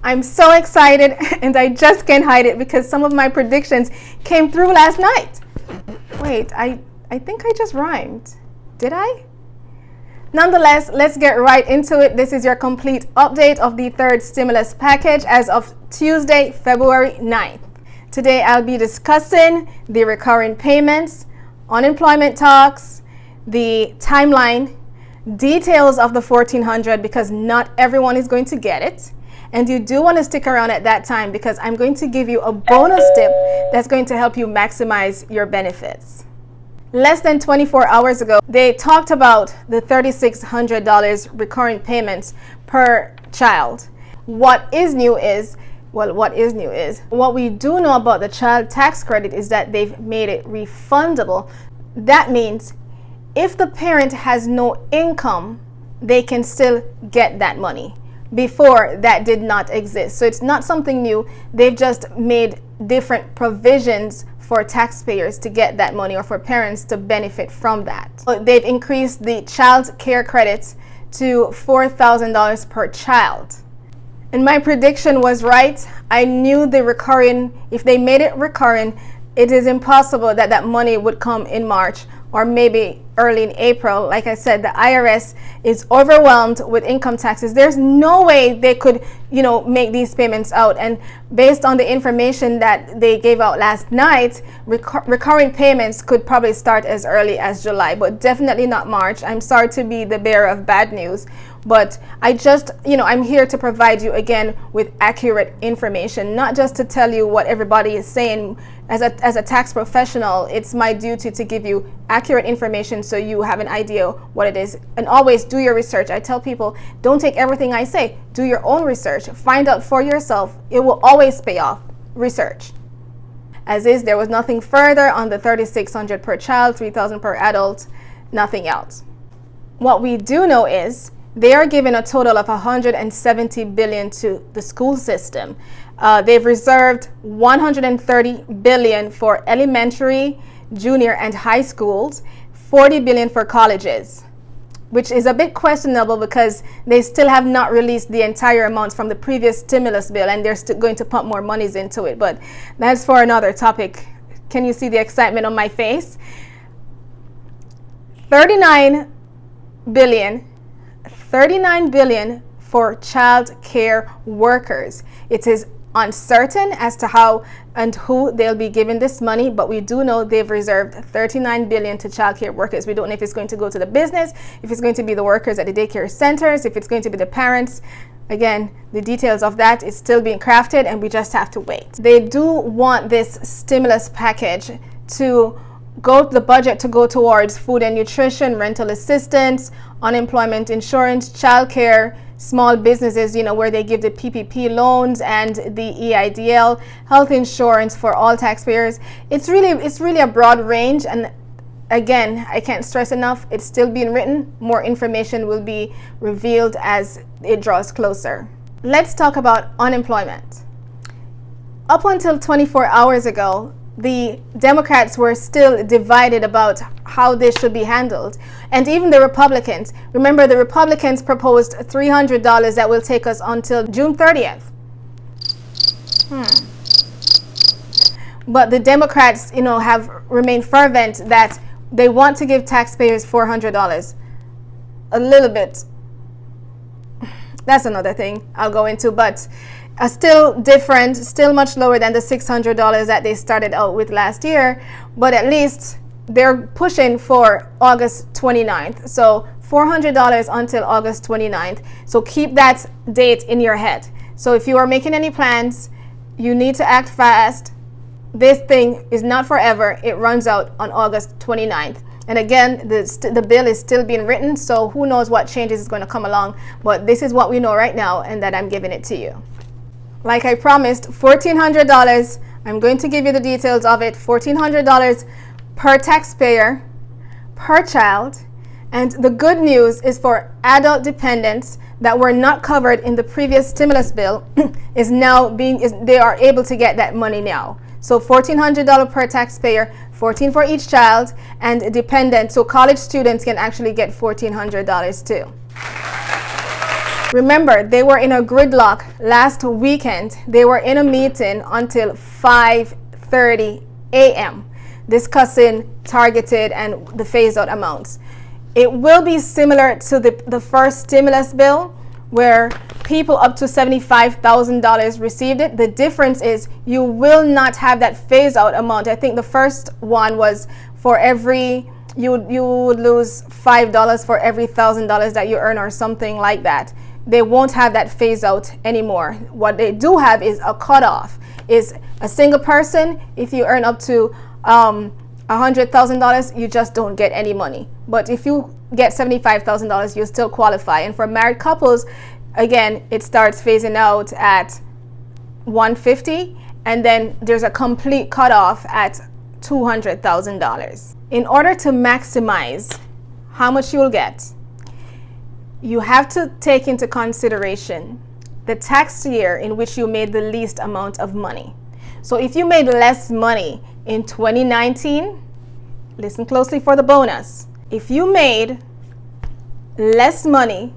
I'm so excited and I just can't hide it because some of my predictions came through last night. Wait, I think I just rhymed. Did I? Nonetheless, let's get right into it. This is your complete update of the third stimulus package as of Tuesday, February 9th. Today, I'll be discussing the recurring payments, unemployment talks, the timeline, details of the $1,400 because not everyone is going to get it. And you do want to stick around at that time because I'm going to give you a bonus tip that's going to help you maximize your benefits. Less than 24 hours ago, they talked about the $3,600 recurring payments per child. What is new is what we do know about the child tax credit is that they've made it refundable. That means if the parent has no income, they can still get that money. Before, that did not exist. So it's not something new. They've just made different provisions for taxpayers to get that money or for parents to benefit from that. They've increased the child care credits to $4,000 per child. And my prediction was right. I knew the recurring, if they made it recurring, it is impossible that that money would come in March or maybe early in April. Like I said, the IRS is overwhelmed with income taxes. There's no way they could, make these payments out. And based on the information that they gave out last night, recurring payments could probably start as early as July, but definitely not March. I'm sorry to be the bearer of bad news, but I just, I'm here to provide you again with accurate information, not just to tell you what everybody is saying. As a tax professional, it's my duty to give you accurate information so you have an idea what it is. And always do your research. I tell people, don't take everything I say. Do your own research. Find out for yourself. It will always pay off. Research. As is, there was nothing further on the $3,600 per child, $3,000 per adult, nothing else. What we do know is they are giving a total of $170 billion to the school system. They've reserved $130 billion for elementary, junior, and high schools, $40 billion for colleges, which is a bit questionable because they still have not released the entire amounts from the previous stimulus bill, and they're still going to pump more monies into it. But that's for another topic. Can you see the excitement on my face? $39 billion for child care workers. It is uncertain as to how and who they'll be giving this money, but we do know they've reserved $39 billion to child care workers. We don't know if it's going to go to the business, if it's going to be the workers at the daycare centers, if it's going to be the parents. Again, the details of that is still being crafted and we just have to wait. They do want this stimulus package to the budget to go towards food and nutrition, rental assistance, unemployment insurance, childcare, small businesses, where they give the PPP loans and the EIDL, health insurance for all taxpayers. It's really a broad range, and again, I can't stress enough, it's still being written. More information will be revealed as it draws closer. Let's talk about unemployment. Up until 24 hours ago, the Democrats were still divided about how this should be handled. And even the Republicans. Remember, the Republicans proposed $300 that will take us until June 30th. But the Democrats, have remained fervent that they want to give taxpayers $400. A little bit. That's another thing I'll go into, but still different, still much lower than the $600 that they started out with last year, but at least they're pushing for August 29th. So $400 until August 29th. So keep that date in your head. So if you are making any plans, you need to act fast. This thing is not forever. It runs out on August 29th. And again, the bill is still being written, so who knows what changes is going to come along. But this is what we know right now, and that I'm giving it to you. Like I promised, $1,400. I'm going to give you the details of it. $1,400 per taxpayer, per child. And the good news is for adult dependents that were not covered in the previous stimulus bill they are able to get that money now. So $1,400 per taxpayer, $1,400 for each child, and dependent. So college students can actually get $1,400 too. Remember, they were in a gridlock last weekend. They were in a meeting until 5:30 a.m. discussing targeted and the phase-out amounts. It will be similar to the first stimulus bill, where people up to $75,000 received it. The difference is you will not have that phase-out amount. I think the first one was for every, you would lose $5 for every $1,000 that you earn or something like that. They won't have that phase-out anymore. What they do have is a cutoff. Is a single person, if you earn up to $100,000, you just don't get any money. But if you get $75,000, you still qualify. And for married couples, again, it starts phasing out at $150,000, and then there's a complete cutoff at $200,000. In order to maximize how much you'll get, you have to take into consideration the tax year in which you made the least amount of money. So if you made less money in 2019, listen closely for the bonus. If you made less money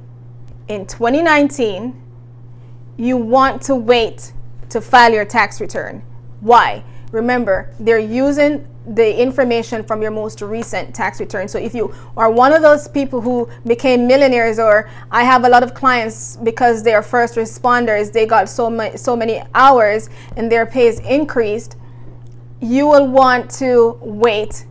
in 2019, you want to wait to file your tax return. Why? Remember, they're using the information from your most recent tax return. So if you are one of those people who became millionaires, or I have a lot of clients because they are first responders, they got so many hours and their pay is increased, you will want to wait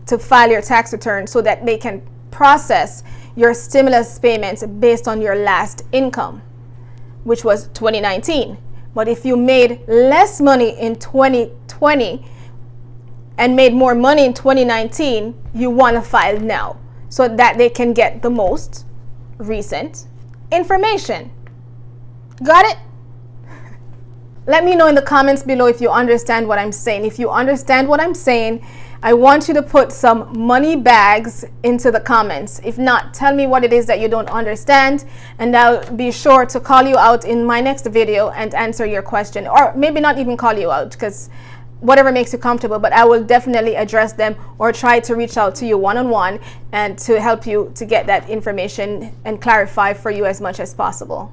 to file your tax return so that they can process your stimulus payments based on your last income, which was 2019. But if you made less money in 2020 and made more money in 2019, you want to file now so that they can get the most recent information. Got it? Let me know in the comments below if you understand what I'm saying. If you understand what I'm saying, I want you to put some money bags into the comments. If not, tell me what it is that you don't understand, and I'll be sure to call you out in my next video and answer your question. Or maybe not even call you out, because whatever makes you comfortable, but I will definitely address them or try to reach out to you one-on-one and to help you to get that information and clarify for you as much as possible.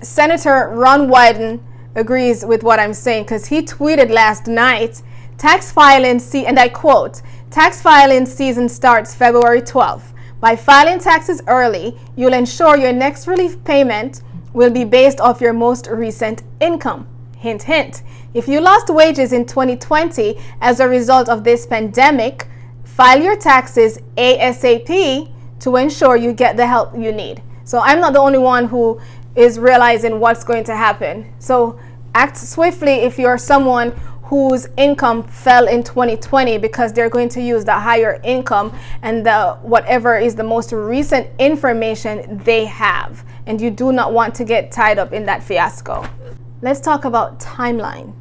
Senator Ron Wyden agrees with what I'm saying, because he tweeted last night, tax filing, and I quote, tax filing season starts February 12th. By filing taxes early, you'll ensure your next relief payment will be based off your most recent income. Hint, hint. If you lost wages in 2020 as a result of this pandemic, file your taxes ASAP to ensure you get the help you need. So I'm not the only one who is realizing what's going to happen. So act swiftly if you're someone whose income fell in 2020, because they're going to use the higher income and the whatever is the most recent information they have, and you do not want to get tied up in that fiasco. Let's talk about timeline.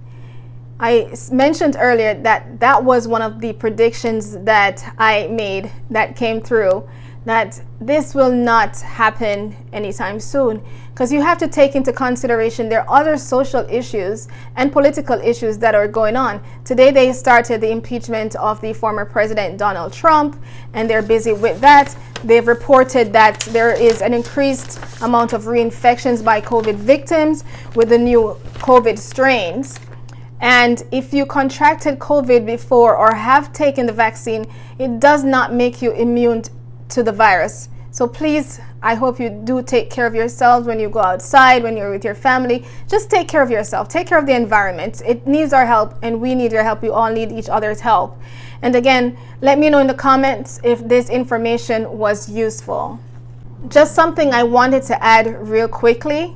I mentioned earlier that that was one of the predictions that I made that came through, that this will not happen anytime soon, because you have to take into consideration there are other social issues and political issues that are going on. Today they started the impeachment of the former president Donald Trump, and they're busy with that. They've reported that there is an increased amount of reinfections by COVID victims with the new COVID strains. And if you contracted COVID before or have taken the vaccine, it does not make you immune to the virus. So please, I hope you do take care of yourselves when you go outside, when you're with your family. Just take care of yourself. Take care of the environment. It needs our help, and we need your help. We all need each other's help. And again, let me know in the comments if this information was useful. Just something I wanted to add real quickly.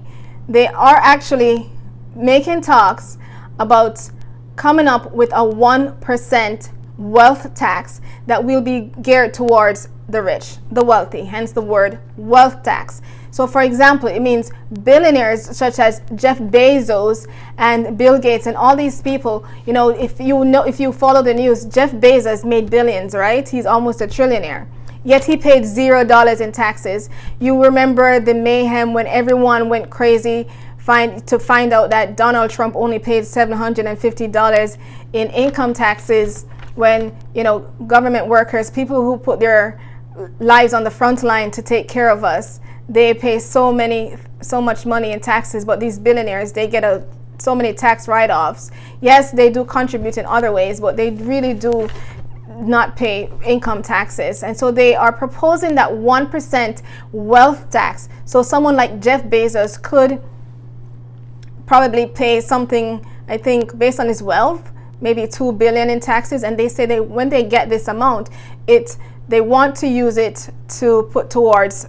They are actually making talks about coming up with a 1% wealth tax that will be geared towards the rich, the wealthy, hence the word wealth tax. So for example, it means billionaires such as Jeff Bezos and Bill Gates and all these people, if you follow the news, Jeff Bezos made billions, right? He's almost a trillionaire. Yet he paid $0 in taxes. You remember the mayhem when everyone went crazy to find out that Donald Trump only paid $750 in income taxes, when government workers, people who put their lives on the front line to take care of us, they pay so much money in taxes, but these billionaires, they get so many tax write-offs. Yes, they do contribute in other ways, but they really do not pay income taxes. And so they are proposing that 1% wealth tax. So someone like Jeff Bezos could probably pay something, I think, based on his wealth, maybe $2 billion in taxes. And they say when they get this amount, they want to use it to put towards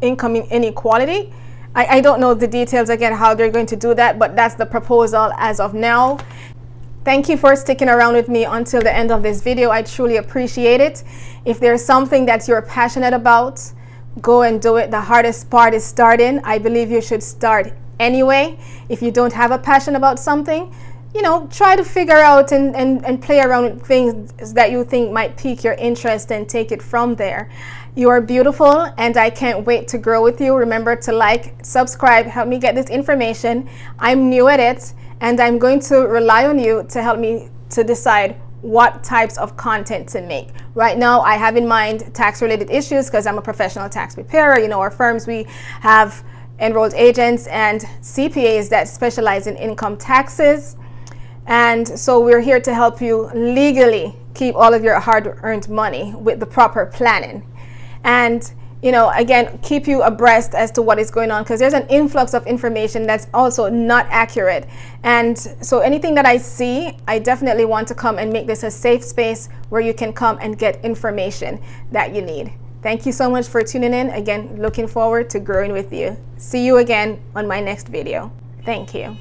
income inequality. I don't know the details again how they're going to do that, but that's the proposal as of now. Thank you for sticking around with me until the end of this video. I truly appreciate it. If there's something that you're passionate about, go and do it. The hardest part is starting. I believe you should start anyway. If you don't have a passion about something, try to figure out and play around with things that you think might pique your interest and take it from there. You are beautiful, and I can't wait to grow with you. Remember to like, subscribe, help me get this information. I'm new at it, and I'm going to rely on you to help me to decide what types of content to make. Right now, I have in mind tax-related issues because I'm a professional tax preparer. Our firms, we have enrolled agents and CPAs that specialize in income taxes. And so we're here to help you legally keep all of your hard-earned money with the proper planning. And, again, keep you abreast as to what is going on, because there's an influx of information that's also not accurate. And so anything that I see, I definitely want to come and make this a safe space where you can come and get information that you need. Thank you so much for tuning in. Again, looking forward to growing with you. See you again on my next video. Thank you.